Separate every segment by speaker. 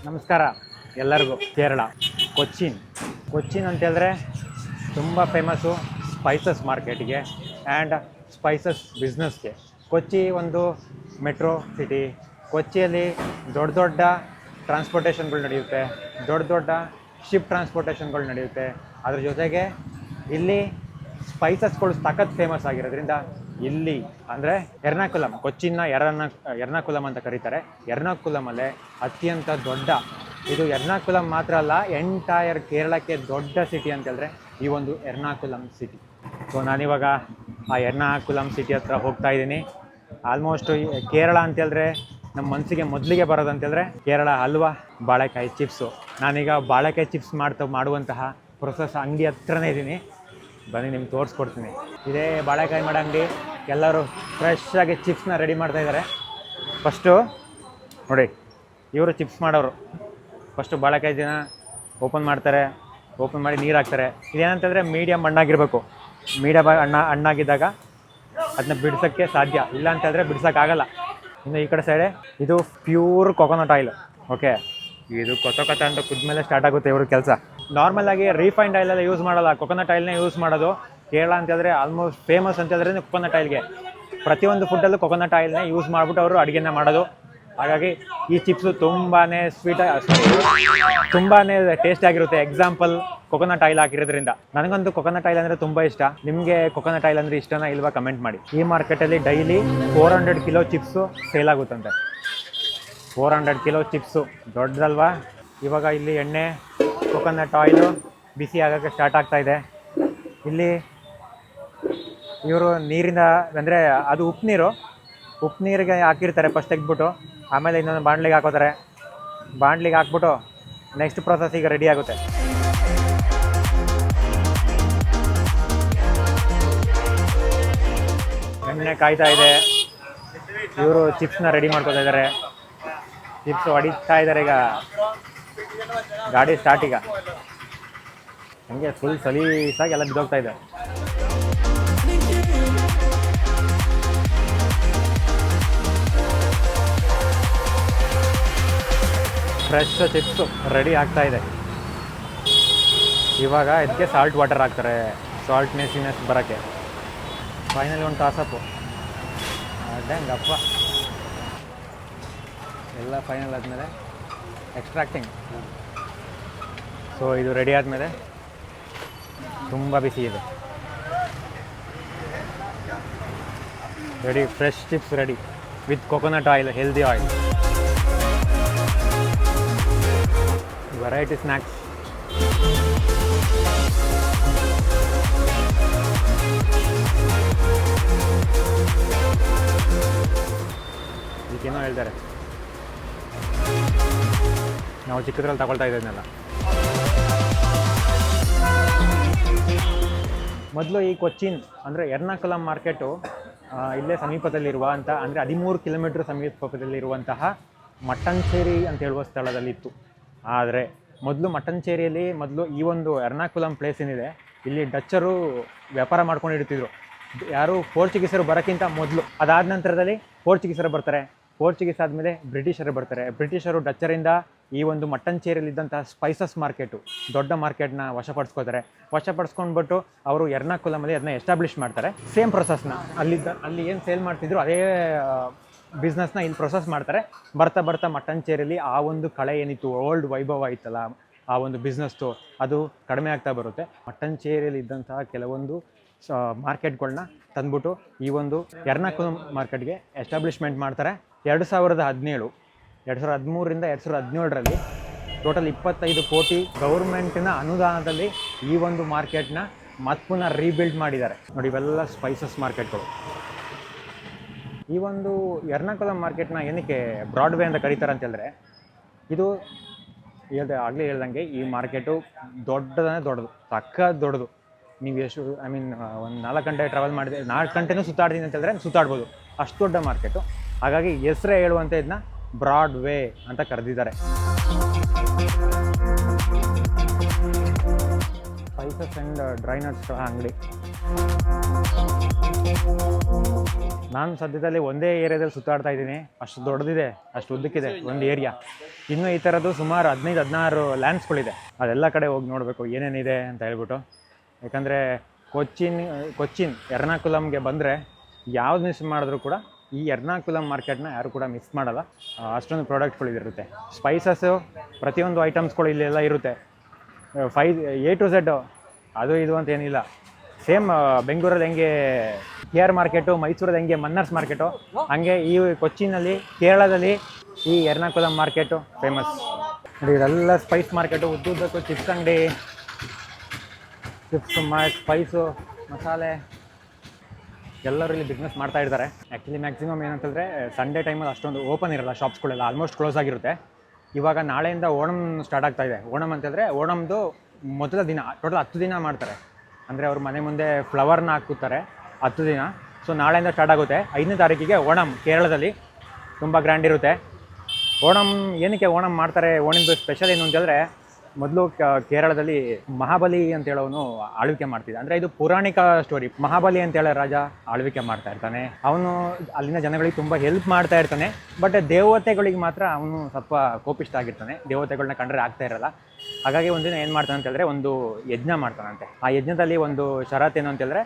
Speaker 1: ನಮಸ್ಕಾರ ಎಲ್ಲರಿಗೂ. ಕೇರಳ ಕೊಚ್ಚಿನ್ ಅಂತ ಹೇಳಿದ್ರೆ ತುಂಬ ಫೇಮಸ್ಸು ಸ್ಪೈಸಸ್ ಮಾರ್ಕೆಟ್ಗೆ ಆ್ಯಂಡ್ ಸ್ಪೈಸಸ್ ಬಿಸ್ನೆಸ್ಗೆ. ಕೊಚ್ಚಿ ಒಂದು ಮೆಟ್ರೋ ಸಿಟಿ. ಕೊಚ್ಚಿಯಲ್ಲಿ ದೊಡ್ಡ ದೊಡ್ಡ ಟ್ರಾನ್ಸ್ಪೋರ್ಟೇಷನ್ಗಳು ನಡೆಯುತ್ತೆ, ದೊಡ್ಡ ಶಿಪ್ ಟ್ರಾನ್ಸ್ಪೋರ್ಟೇಷನ್ಗಳು ನಡೆಯುತ್ತೆ. ಅದ್ರ ಜೊತೆಗೆ ಇಲ್ಲಿ ಸ್ಪೈಸಸ್ಗಳು ಸಖತ್ ಫೇಮಸ್ ಆಗಿರೋದ್ರಿಂದ ಇಲ್ಲಿ ಅಂದರೆ ಎರ್ನಾಕುಲಂ, ಕೊಚ್ಚಿನ ಎರ್ನಾಕುಲಂ ಅಂತ ಕರೀತಾರೆ. ಎರ್ನಾಕುಲಮಲ್ಲೇ ಅತ್ಯಂತ ದೊಡ್ಡ, ಇದು ಎರ್ನಾಕುಲಂ ಮಾತ್ರ ಅಲ್ಲ, ಎಂಟೈರ್ ಕೇರಳಕ್ಕೆ ದೊಡ್ಡ ಸಿಟಿ ಅಂತ ಹೇಳಿದ್ರೆ ಈ ಒಂದು ಎರ್ನಾಕುಲಂ ಸಿಟಿ. ಸೊ ನಾನಿವಾಗ ಆ ಎರ್ನಾಕುಲಂ ಸಿಟಿ ಹತ್ರ ಹೋಗ್ತಾ ಇದ್ದೀನಿ. ಆಲ್ಮೋಸ್ಟ್ ಕೇರಳ ಅಂತೇಳಿದ್ರೆ ನಮ್ಮ ಮನಸ್ಸಿಗೆ ಮೊದಲಿಗೆ ಬರೋದಂತೇಳಿದ್ರೆ ಕೇರಳ ಹಲ್ವಾ, ಬಾಳೆಕಾಯಿ ಚಿಪ್ಸು. ನಾನೀಗ ಬಾಳೆಕಾಯಿ ಚಿಪ್ಸ್ ಮಾಡುವಂತಹ ಪ್ರೊಸೆಸ್ ಅಂಗಡಿ ಹತ್ರನೇ ಇದ್ದೀನಿ. ಬನ್ನಿ ನಿಮ್ಗೆ ತೋರಿಸ್ಕೊಡ್ತೀನಿ. ಇದೇ ಬಾಳೆಕಾಯಿ ಮಾಡೋ ಅಂಗಡಿ. ಎಲ್ಲರೂ ಫ್ರೆಶ್ಶಾಗಿ ಚಿಪ್ಸ್ನ ರೆಡಿ ಮಾಡ್ತಾಯಿದ್ದಾರೆ. ಫಸ್ಟು ನೋಡಿ, ಇವರು ಚಿಪ್ಸ್ ಮಾಡೋರು. ಫಸ್ಟು ಬಾಳೆಕಾಯಿ ದಿನ ಓಪನ್ ಮಾಡ್ತಾರೆ, ಓಪನ್ ಮಾಡಿ ನೀರು ಹಾಕ್ತಾರೆ. ಇದೇನಂತಂದರೆ ಮೀಡಿಯಮ್ ಹಣ್ಣಾಗಿರಬೇಕು. ಮೀಡಿಯಮ್ ಹಣ್ಣಾಗಿದ್ದಾಗ ಅದನ್ನ ಬಿಡ್ಸೋಕ್ಕೆ ಸಾಧ್ಯ, ಇಲ್ಲ ಅಂತಂದರೆ ಬಿಡ್ಸೋಕ್ಕಾಗಲ್ಲ. ಇನ್ನು ಈ ಕಡೆ ಸೈಡೆ ಇದು ಪ್ಯೂರ್ ಕೊಕೊನಟ್ ಆಯಿಲ್. ಓಕೆ, ಇದು ಕೊತ ಅಂತ ಕುದ್ಮೇಲೆ ಸ್ಟಾರ್ಟ್ ಆಗುತ್ತೆ ಇವ್ರ ಕೆಲಸ. ನಾರ್ಮಲಾಗಿ ರೀಫೈಂಡ್ ಆಯಿಲೆಲ್ಲ ಯೂಸ್ ಮಾಡೋಲ್ಲ, ಕೊಕೊನಟ್ ಆಯಿಲ್ನೇ ಯೂಸ್ ಮಾಡೋದು. ಕೇರಳ ಅಂತಂದರೆ ಆಲ್ಮೋಸ್ಟ್ ಫೇಮಸ್ ಅಂತಂದರೆ ಕೊಕೊನಟ್ ಆಯಿಲ್ಗೆ. ಪ್ರತಿಯೊಂದು ಫುಡ್ಡಲ್ಲೂ ಕೊಕೊನಟ್ ಆಯಿಲ್ನೇ ಯೂಸ್ ಮಾಡಿಬಿಟ್ಟು ಅವರು ಅಡುಗೆನ ಮಾಡೋದು. ಹಾಗಾಗಿ ಈ ಚಿಪ್ಸು ತುಂಬಾ ತುಂಬಾ ಟೇಸ್ಟಿ ಆಗಿರುತ್ತೆ. ಎಕ್ಸಾಂಪಲ್ ಕೊಕೊನಟ್ ಆಯಿಲ್ ಹಾಕಿರೋದ್ರಿಂದ. ನನಗಂತೂ ಕೊಕೊನಟ್ ಆಯಿಲ್ ಅಂದರೆ ತುಂಬ ಇಷ್ಟ. ನಿಮಗೆ ಕೊಕೊನಟ್ ಆಯಿಲ್ ಅಂದರೆ ಇಷ್ಟನಾ ಇಲ್ವಾ ಕಮೆಂಟ್ ಮಾಡಿ. ಈ ಮಾರ್ಕೆಟಲ್ಲಿ ಡೈಲಿ 400 ಕಿಲೋ ಚಿಪ್ಸು ಸೇಲ್ ಆಗುತ್ತಂತೆ. 400 ಕಿಲೋ ಚಿಪ್ಸು ದೊಡ್ಡದಲ್ವಾ. ಇವಾಗ ಇಲ್ಲಿ ಎಣ್ಣೆ, ಕೊಕೊನಟ್ ಆಯಿಲು ಬಿಸಿ ಆಗೋಕ್ಕೆ ಸ್ಟಾರ್ಟ್ ಆಗ್ತಾ ಇದೆ. ಇಲ್ಲಿ ಇವರು ನೀರಿಂದ ಅಂದರೆ ಅದು ಉಪ್ಪು ನೀರಿಗೆ ಹಾಕಿರ್ತಾರೆ ಫಸ್ಟ್ ತೆಗೆದ್ಬಿಟ್ಟು, ಆಮೇಲೆ ಇನ್ನೊಂದು ಬಾಣಲಿಗೆ ಹಾಕೋತಾರೆ. ಬಾಣಲಿಗೆ ಹಾಕ್ಬಿಟ್ಟು ನೆಕ್ಸ್ಟ್ ಪ್ರೊಸೆಸ್ ಈಗ ರೆಡಿ ಆಗುತ್ತೆ. ಎಣ್ಣೆ ಕಾಯ್ತಾ ಇದೆ. ಇವರು ಚಿಪ್ಸ್ನ ರೆಡಿ ಮಾಡ್ಕೊತಾ ಇದ್ದಾರೆ. ಚಿಪ್ಸ್ ಹೊಡಿತಾ ಇದ್ದಾರೆ. ಈಗ ಗಾಡಿ ಸ್ಟಾರ್ಟ್. ಈಗ ಹಂಗೆ ಫುಲ್ ಸಲೀಸಾಗಿ ಎಲ್ಲ ಬಿದ್ದೋಗ್ತಾ ಇದೆ. ಫ್ರೆಶ್ ಚಿಪ್ಸು ರೆಡಿ ಆಗ್ತಾ ಇದೆ. ಇವಾಗ ಇದಕ್ಕೆ ಸಾಲ್ಟ್ ವಾಟರ್ ಹಾಕ್ತಾರೆ, ಸಾಲ್ಟ್ನೆಸ್ಸಿನೆಸ್ ಬರೋಕ್ಕೆ. ಫೈನಲಿ ಒಂದು ಟಾಸಪ್ಪು. ಅಡ್ಡಂಗಪ್ಪ ಎಲ್ಲ ಫೈನಲ್ ಆದಮೇಲೆ ಎಕ್ಸ್ಟ್ರಾಕ್ಟಿಂಗ್. ಸೊ ಇದು ರೆಡಿ ಆದಮೇಲೆ ತುಂಬ ಬಿಸಿ ಇದೆ. Ready, fresh chips ready with coconut oil, healthy oil. Variety snacks. ಇದಕ್ಕೇನೋ ಹೇಳ್ತಾರೆ, ನಾವು ಚಿಕ್ಕದ್ರಲ್ಲಿ ತಗೊಳ್ತಾ ಇದ್ದನ್ನೆಲ್ಲ. ಮೊದಲು ಈ ಕೊಚ್ಚಿನ್ ಅಂದರೆ ಎರ್ನಾಕುಲಂ ಮಾರ್ಕೆಟು ಇಲ್ಲೇ ಸಮೀಪದಲ್ಲಿರುವ ಅಂತ ಅಂದರೆ 13 ಕಿಲೋಮೀಟ್ರ್ ಸಮೀಪದಲ್ಲಿರುವಂತಹ ಮಟ್ಟಂಚೇರಿ ಅಂತ ಹೇಳುವ ಸ್ಥಳದಲ್ಲಿತ್ತು. ಆದರೆ ಮಟ್ಟಂಚೇರಿಯಲ್ಲಿ ಈ ಒಂದು ಎರ್ನಾಕುಲಂ ಪ್ಲೇಸ್ ಏನಿದೆ, ಇಲ್ಲಿ ಡಚ್ಚರು ವ್ಯಾಪಾರ ಮಾಡ್ಕೊಂಡು ಇಡ್ತಿದ್ರು. ಯಾರು ಪೋರ್ಚುಗೀಸರು ಬರೋಕ್ಕಿಂತ ಮೊದಲು. ಅದಾದ ನಂತರದಲ್ಲಿ ಪೋರ್ಚುಗೀಸರು ಬರ್ತಾರೆ. ಪೋರ್ಚುಗೀಸ್ ಆದಮೇಲೆ ಬ್ರಿಟಿಷರು ಬರ್ತಾರೆ. ಬ್ರಿಟಿಷರು ಡಚ್ಚರಿಂದ ಈ ಒಂದು ಮಟ್ಟಂಚೇರಿಯಲ್ಲಿದ್ದಂಥ ಸ್ಪೈಸಸ್ ಮಾರ್ಕೆಟು, ದೊಡ್ಡ ಮಾರ್ಕೆಟ್ನ ವಶಪಡಿಸ್ಕೊಂಡ್ಬಿಟ್ಟು ಅವರು ಎರ್ನಾಕುಲಮಲ್ಲಿ ಅದನ್ನ ಎಸ್ಟಾಬ್ಲಿಷ್ ಮಾಡ್ತಾರೆ. ಸೇಮ್ ಪ್ರೊಸೆಸ್ನ ಅಲ್ಲಿ ಏನು ಸೇಲ್ ಮಾಡ್ತಿದ್ರು ಅದೇ ಬಿಸ್ನೆಸ್ನ ಇಲ್ಲಿ ಪ್ರೊಸೆಸ್ ಮಾಡ್ತಾರೆ. ಬರ್ತಾ ಮಟ್ಟಂಚೇರಿಯಲ್ಲಿ ಆ ಒಂದು ಕಳೆ ಏನಿತ್ತು, ಓಲ್ಡ್ ವೈಭವ ಇತ್ತಲ್ಲ, ಆ ಒಂದು ಬಿಸ್ನೆಸ್ಸು ಅದು ಕಡಿಮೆ ಆಗ್ತಾ ಬರುತ್ತೆ. ಮಟ್ಟಂಚೇರಿಯಲ್ಲಿ ಇದ್ದಂತಹ ಕೆಲವೊಂದು ಮಾರ್ಕೆಟ್ಗಳನ್ನ ತಂದ್ಬಿಟ್ಟು ಈ ಒಂದು ಎರ್ನಾಕುಲಂ ಮಾರ್ಕೆಟ್ಗೆ ಎಸ್ಟಾಬ್ಲಿಷ್ಮೆಂಟ್ ಮಾಡ್ತಾರೆ. 2017, 2013ರಿಂದ 2017ರಲ್ಲಿ ಟೋಟಲ್ 25 ಕೋಟಿ ಗೌರ್ಮೆಂಟಿನ ಅನುದಾನದಲ್ಲಿ ಈ ಒಂದು ಮಾರ್ಕೆಟ್ನ ಮತ್ತೆ ಪುನಃ ರೀಬಿಲ್ಡ್ ಮಾಡಿದ್ದಾರೆ. ನೋಡಿ, ಇವೆಲ್ಲ ಸ್ಪೈಸಸ್ ಮಾರ್ಕೆಟ್ಗಳು. ಈ ಒಂದು ಎರ್ನಾಕುಲಂ ಮಾರ್ಕೆಟ್ನ ಏನಕ್ಕೆ ಬ್ರಾಡ್ವೇ ಅಂತ ಕರೀತಾರೆ ಅಂತ ಹೇಳಿದ್ರೆ, ಇದು ಆಗಲೇ ಹೇಳ್ದಂಗೆ ಈ ಮಾರ್ಕೆಟು ದೊಡ್ಡದು, ಸಖತ್ ದೊಡ್ಡದು. ನೀವು ಎಷ್ಟು ಒಂದು 4 ಗಂಟೆ ಟ್ರಾವೆಲ್ ಮಾಡಿದೆ, 4 ಗಂಟೆನೂ ಸುತ್ತಾಡ್ತೀನಿ ಅಂತ ಹೇಳಿದ್ರೆ ಸುತ್ತಾಡ್ಬೋದು, ಅಷ್ಟು ದೊಡ್ಡ ಮಾರ್ಕೆಟು. ಹಾಗಾಗಿ ಹೆಸರೇ ಹೇಳುವಂಥ ಇದನ್ನ ಬ್ರಾಡ್ವೇ ಅಂತ ಕರೆದಿದ್ದಾರೆ. ನಟ್ಸ್ ಆ್ಯಂಡ್ ಡ್ರೈ ನಟ್ಸ್ ಅಂಗಡಿ. ನಾನು ಸದ್ಯದಲ್ಲಿ ಒಂದೇ ಏರಿಯಾದಲ್ಲಿ ಸುತ್ತಾಡ್ತಾ ಇದ್ದೀನಿ. ಅಷ್ಟು ದೊಡ್ಡದಿದೆ, ಅಷ್ಟು ಉದ್ದಕ್ಕಿದೆ ಒಂದು ಏರಿಯಾ. ಇನ್ನೂ ಈ ಥರದ್ದು ಸುಮಾರು 15-16 ಲ್ಯಾಂಡ್ಸ್ಗಳಿದೆ. ಅದೆಲ್ಲ ಕಡೆ ಹೋಗಿ ನೋಡಬೇಕು ಏನೇನಿದೆ ಅಂತ ಹೇಳ್ಬಿಟ್ಟು. ಯಾಕಂದರೆ ಕೊಚ್ಚಿನ್ ಎರ್ನಾಕುಲಮ್ಗೆ ಬಂದರೆ ಯಾವ್ದು ಮಿಸ್ ಮಾಡಿದ್ರು ಕೂಡ ಈ ಎರ್ನಾಕುಲಮ್ ಮಾರ್ಕೆಟ್ನ ಯಾರು ಕೂಡ ಮಿಸ್ ಮಾಡಲ್ಲ. ಅಷ್ಟೊಂದು ಪ್ರಾಡಕ್ಟ್ಗಳಿರುತ್ತೆ. ಸ್ಪೈಸಸ್ಸು ಪ್ರತಿಯೊಂದು ಐಟಮ್ಸ್ಗಳು ಇಲ್ಲೆಲ್ಲ ಇರುತ್ತೆ. A to Z ಅದು ಇದು ಅಂತ ಏನಿಲ್ಲ. ಸೇಮ್ ಬೆಂಗಳೂರಲ್ಲಿ ಹೆಂಗೆ KR ಮಾರ್ಕೆಟು, ಮೈಸೂರಲ್ಲಿ ಹೆಂಗೆ ಮನ್ನರ್ಸ್ ಮಾರ್ಕೆಟು, ಹಂಗೆ ಈ ಕೊಚ್ಚಿನಲ್ಲಿ ಕೇರಳದಲ್ಲಿ ಈ ಎರ್ನಾಕುಲಮ್ ಮಾರ್ಕೆಟು ಫೇಮಸ್. ಇದೆಲ್ಲ ಸ್ಪೈಸ್ ಮಾರ್ಕೆಟು. ಉದ್ದುದ್ದಕ್ಕೂ ಚಿಪ್ಸ್ ಅಂಗಡಿ, ಚಿಪ್ಸ್ ಸ್ಪೈಸು ಮಸಾಲೆ ಎಲ್ಲರೂ ಇಲ್ಲಿ ಬಿಸ್ನೆಸ್ ಮಾಡ್ತಾ ಇರ್ತಾರೆ. ಆ್ಯಕ್ಚುಲಿ ಮ್ಯಾಕ್ಸಿಮಮ್ ಏನಂತಂದರೆ ಸಂಡೇ ಟೈಮಲ್ಲಿ ಅಷ್ಟೊಂದು ಓಪನ್ ಇರಲ್ಲ, ಶಾಪ್ಸ್ಗಳೆಲ್ಲ ಆಲ್ಮೋಸ್ಟ್ ಕ್ಲೋಸ್ ಆಗಿರುತ್ತೆ. ಇವಾಗ ನಾಳೆಯಿಂದ ಓಣಮ್ ಸ್ಟಾರ್ಟ್ ಆಗ್ತಾ ಇದೆ. ಓಣಮ್ ಅಂತಂದರೆ ಓಣಮ್ದು ಮೊದಲ ದಿನ, ಟೋಟಲ್ 10 ದಿನ ಮಾಡ್ತಾರೆ. ಅಂದರೆ ಅವ್ರ ಮನೆ ಮುಂದೆ ಫ್ಲವರ್ನ ಹಾಕುತ್ತಾರೆ 10 ದಿನ. ಸೊ ನಾಳೆಯಿಂದ ಸ್ಟಾರ್ಟ್ ಆಗುತ್ತೆ. 5ನೇ ತಾರೀಕಿಗೆ ಓಣಮ್ ಕೇರಳದಲ್ಲಿ ತುಂಬ ಗ್ರ್ಯಾಂಡ್ ಇರುತ್ತೆ. ಓಣಮ್ ಏನಕ್ಕೆ ಓಣಮ್ ಮಾಡ್ತಾರೆ, ಓಣಮ್ದು ಸ್ಪೆಷಲ್ ಏನು ಅಂತಂದರೆ, ಮೊದಲು ಕೇರಳದಲ್ಲಿ ಮಹಾಬಲಿ ಅಂತ ಹೇಳೋನು ಆಳ್ವಿಕೆ ಮಾಡ್ತಿದ್ದ. ಅಂದರೆ ಇದು ಪೌರಾಣಿಕ ಸ್ಟೋರಿ. ಮಹಾಬಲಿ ಅಂತೇಳೋ ರಾಜ ಆಳ್ವಿಕೆ ಮಾಡ್ತಾ ಇರ್ತಾನೆ. ಅವನು ಅಲ್ಲಿನ ಜನಗಳಿಗೆ ತುಂಬ ಹೆಲ್ಪ್ ಮಾಡ್ತಾ ಇರ್ತಾನೆ. ಬಟ್ ದೇವತೆಗಳಿಗೆ ಮಾತ್ರ ಅವನು ಸ್ವಲ್ಪ ಕೋಪಿಷ್ಟ ಆಗಿರ್ತಾನೆ. ದೇವತೆಗಳನ್ನ ಕಂಡ್ರೆ ಆಗ್ತಾ ಇರಲ್ಲ. ಹಾಗಾಗಿ ಒಂದಿನ ಏನು ಮಾಡ್ತಾನೆ ಅಂತ ಹೇಳಿದ್ರೆ, ಒಂದು ಯಜ್ಞ ಮಾಡ್ತಾನಂತೆ. ಆ ಯಜ್ಞದಲ್ಲಿ ಒಂದು ಷರತ್ತು ಏನು ಅಂತೇಳಿದ್ರೆ,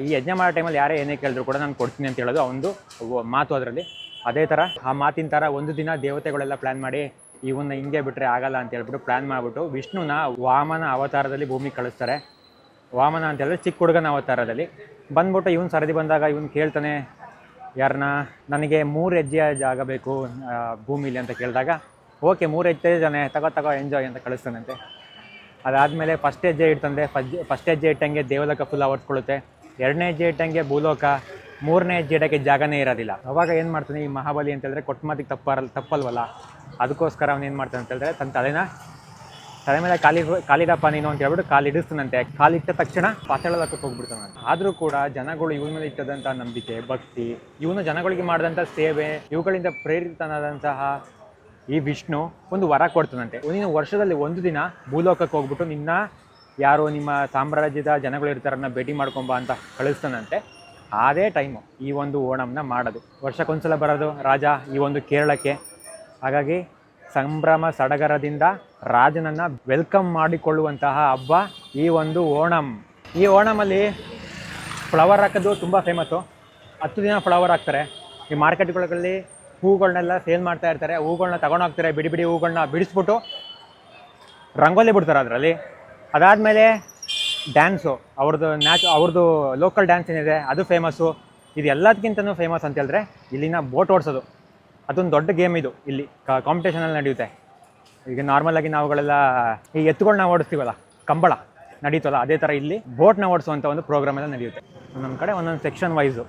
Speaker 1: ಈ ಯಜ್ಞ ಮಾಡೋ ಟೈಮಲ್ಲಿ ಯಾರೇ ಏನೇ ಕೇಳಿದ್ರು ಕೂಡ ನಾನು ಕೊಡ್ತೀನಿ ಅಂತ ಹೇಳೋದು ಅವನು ಮಾತು. ಅದರಲ್ಲಿ ಅದೇ ಥರ ಆ ಮಾತಿನ ಥರ ಒಂದು ದಿನ ದೇವತೆಗಳೆಲ್ಲ ಪ್ಲ್ಯಾನ್ ಮಾಡಿ ಇವನ್ನ ಹಿಂಗೆ ಬಿಟ್ಟರೆ ಆಗಲ್ಲ ಅಂತ ಹೇಳ್ಬಿಟ್ಟು ಪ್ಲ್ಯಾನ್ ಮಾಡಿಬಿಟ್ಟು ವಿಷ್ಣುನ ವಾಮನ ಅವತಾರದಲ್ಲಿ ಭೂಮಿಗೆ ಕಳಿಸ್ತಾರೆ. ವಾಮನ ಅಂತ ಹೇಳಿದ್ರೆ ಚಿಕ್ಕ ಹುಡುಗನ ಅವತಾರದಲ್ಲಿ ಬಂದ್ಬಿಟ್ಟು ಇವನು ಸರದಿ ಬಂದಾಗ ಇವನು ಕೇಳ್ತಾನೆ ಯಾರನ್ನ, ನನಗೆ 3 ಹೆಜ್ಜೆಯ ಜಾಗ ಬೇಕು ಭೂಮಿಲಿ ಅಂತ ಕೇಳಿದಾಗ, ಓಕೆ 3 ಹೆಜ್ಜೆ ಜನ ತಗೋ ಎಂಜಾಯ್ ಅಂತ ಕಳಿಸ್ತಾನಂತೆ. ಅದಾದಮೇಲೆ ಫಸ್ಟ್ ಹೆಜ್ಜೆ ಇಡ್ತಂದೆ. ಫಸ್ಟ್ ಹೆಜ್ಜೆ ಇಟ್ಟಂಗೆ ದೇವಲೋಕ ಫುಲ್ ಆವರಿಸ್ಕೊಳ್ಳುತ್ತೆ. 2ನೇ ಹೆಜ್ಜೆ ಇಟ್ಟಂಗೆ ಭೂಲೋಕ. 3ನೇ ಹೆಜ್ಜೆ ಇಡೋಕ್ಕೆ ಜಾಗನೇ ಇರೋದಿಲ್ಲ. ಅವಾಗ ಏನು ಮಾಡ್ತಾನೆ ಈ ಮಹಾಬಲಿ ಅಂತ ಹೇಳಿದ್ರೆ, ಕೊಟ್ಟ ಮಾತಿಗೆ ತಪ್ಪಲ್ವಲ್ಲ. ಅದಕ್ಕೋಸ್ಕರ ಅವನು ಏನು ಮಾಡ್ತಾನೆ ಅಂತ ಹೇಳಿದ್ರೆ, ತನ್ನ ತಲೆ ಮೇಲೆ ಕಾಲಿಡಪ್ಪ ನೀನು ಅಂತ ಹೇಳ್ಬಿಟ್ಟು ಕಾಲಿಡಿಸ್ತಾನಂತೆ. ಕಾಲಿಟ್ಟ ತಕ್ಷಣ ಪಾತಾಳ ಲೋಕಕ್ಕೆ ಹೋಗ್ಬಿಡ್ತಾನಂತೆ. ಆದರೂ ಕೂಡ ಜನಗಳು ಇವನ ಮೇಲೆ ಇಟ್ಟದಂಥ ನಂಬಿಕೆ, ಭಕ್ತಿ, ಇವನು ಜನಗಳಿಗೆ ಮಾಡಿದಂಥ ಸೇವೆ, ಇವುಗಳಿಂದ ಪ್ರೇರಿತನಾದಂತಹ ಈ ವಿಷ್ಣು ಒಂದು ವರ ಕೊಡ್ತಾನಂತೆ. ನೀನು ವರ್ಷದಲ್ಲಿ 1 ದಿನ ಭೂಲೋಕಕ್ಕೆ ಹೋಗ್ಬಿಟ್ಟು ನಿನ್ನ ಯಾರು ನಿಮ್ಮ ಸಾಮ್ರಾಜ್ಯದ ಜನಗಳು ಇರ್ತಾರನ್ನ ಭೇಟಿ ಮಾಡ್ಕೊಂಬ ಅಂತ ಕಳಿಸ್ತಾನಂತೆ. ಅದೇ ಟೈಮು ಈ ಒಂದು ಓಣಂನ ಮಾಡೋದು. ವರ್ಷಕ್ಕೊಂದ್ಸಲ ಬರೋದು ರಾಜ ಈ ಒಂದು ಕೇರಳಕ್ಕೆ. ಹಾಗಾಗಿ ಸಂಭ್ರಮ ಸಡಗರದಿಂದ ರಾಜನನ್ನು ವೆಲ್ಕಮ್ ಮಾಡಿಕೊಳ್ಳುವಂತಹ ಹಬ್ಬ ಈ ಒಂದು ಓಣಮ್. ಈ ಓಣಮಲ್ಲಿ ಫ್ಲವರ್ ಹಾಕೋದು ತುಂಬ ಫೇಮಸ್ಸು. 10 ದಿನ ಫ್ಲವರ್ ಹಾಕ್ತಾರೆ. ಈ ಮಾರ್ಕೆಟ್ಗಳಲ್ಲಿ ಹೂಗಳನ್ನೆಲ್ಲ ಸೇಲ್ ಮಾಡ್ತಾ ಇರ್ತಾರೆ. ಹೂಗಳನ್ನ ತಗೊಂಡೋಗ್ತಾರೆ. ಬಿಡಿ ಹೂಗಳನ್ನ ಬಿಡಿಸ್ಬಿಟ್ಟು ರಂಗೋಲಿ ಬಿಡ್ತಾರೆ ಅದರಲ್ಲಿ. ಅದಾದಮೇಲೆ ಡ್ಯಾನ್ಸು, ಅವ್ರದ್ದು ಲೋಕಲ್ ಡ್ಯಾನ್ಸ್ ಏನಿದೆ ಅದು ಫೇಮಸ್ಸು. ಇದು ಎಲ್ಲದಕ್ಕಿಂತನೂ ಫೇಮಸ್ ಅಂತ ಹೇಳಿದ್ರೆ ಇಲ್ಲಿನ ಬೋಟ್ ಓಡಿಸೋದು. ಅದೊಂದು ದೊಡ್ಡ ಗೇಮ್ ಇದು. ಇಲ್ಲಿ ಕಾಂಪಿಟೇಷನಲ್ಲಿ ನಡೆಯುತ್ತೆ. ಈಗ ನಾರ್ಮಲಾಗಿ ನಾವುಗಳೆಲ್ಲ ಈ ಎತ್ತುಗಳನ್ನ ಓಡಿಸ್ತೀವಲ್ಲ, ಕಂಬಳ ನಡೀತಲ್ಲ, ಅದೇ ಥರ ಇಲ್ಲಿ ಬೋಟ್ನ ಓಡಿಸುವಂಥ ಒಂದು ಪ್ರೋಗ್ರಾಮ್ ಎಲ್ಲ ನಡೆಯುತ್ತೆ. ನಮ್ಮ ಕಡೆ ಒಂದೊಂದು ಸೆಕ್ಷನ್ ವೈಸು.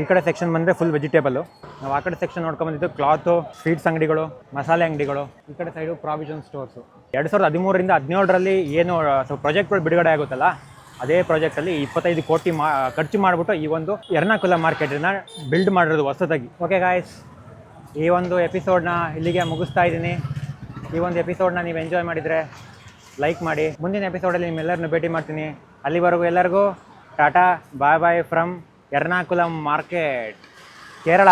Speaker 1: ಈ ಕಡೆ ಸೆಕ್ಷನ್ ಬಂದರೆ ಫುಲ್ ವೆಜಿಟೇಬಲ್ಲು. ನಾವು ಆ ಕಡೆ ಸೆಕ್ಷನ್ ನೋಡ್ಕೊಂಬಂದಿದ್ದು ಕ್ಲಾತು, ಸ್ವೀಟ್ಸ್ ಅಂಗಡಿಗಳು, ಮಸಾಲೆ ಅಂಗಡಿಗಳು. ಈ ಕಡೆ ಸೈಡು ಪ್ರಾವಿಷನ್ ಸ್ಟೋರ್ಸು. 2013ರಿಂದ 2017 ಏನು ಪ್ರಾಜೆಕ್ಟ್ಗಳು ಬಿಡುಗಡೆ ಆಗುತ್ತಲ್ಲ, ಅದೇ ಪ್ರಾಜೆಕ್ಟಲ್ಲಿ 25 ಕೋಟಿ ಖರ್ಚು ಮಾಡಿಬಿಟ್ಟು ಈ ಒಂದು ಎರ್ನಾಕುಲಮ್ ಮಾರ್ಕೆಟನ್ನು ಬಿಲ್ಡ್ ಮಾಡಿರೋದು ಹೊಸದಾಗಿ. ಓಕೆ ಗಾಯ್ಸ್, ಈ ಒಂದು ಎಪಿಸೋಡ್ನ ಇಲ್ಲಿಗೆ ಮುಗಿಸ್ತಾ ಇದ್ದೀನಿ. ಈ ಒಂದು ಎಪಿಸೋಡ್ನ ನೀವು ಎಂಜಾಯ್ ಮಾಡಿದರೆ ಲೈಕ್ ಮಾಡಿ. ಮುಂದಿನ ಎಪಿಸೋಡಲ್ಲಿ ನಿಮ್ಮೆಲ್ಲರನ್ನು ಭೇಟಿ ಮಾಡ್ತೀನಿ. ಅಲ್ಲಿವರೆಗೂ ಎಲ್ಲರಿಗೂ ಟಾಟಾ, ಬಾಯ್ ಫ್ರಮ್ ಎರ್ನಾಕುಲಮ್ ಮಾರ್ಕೆಟ್, ಕೇರಳ.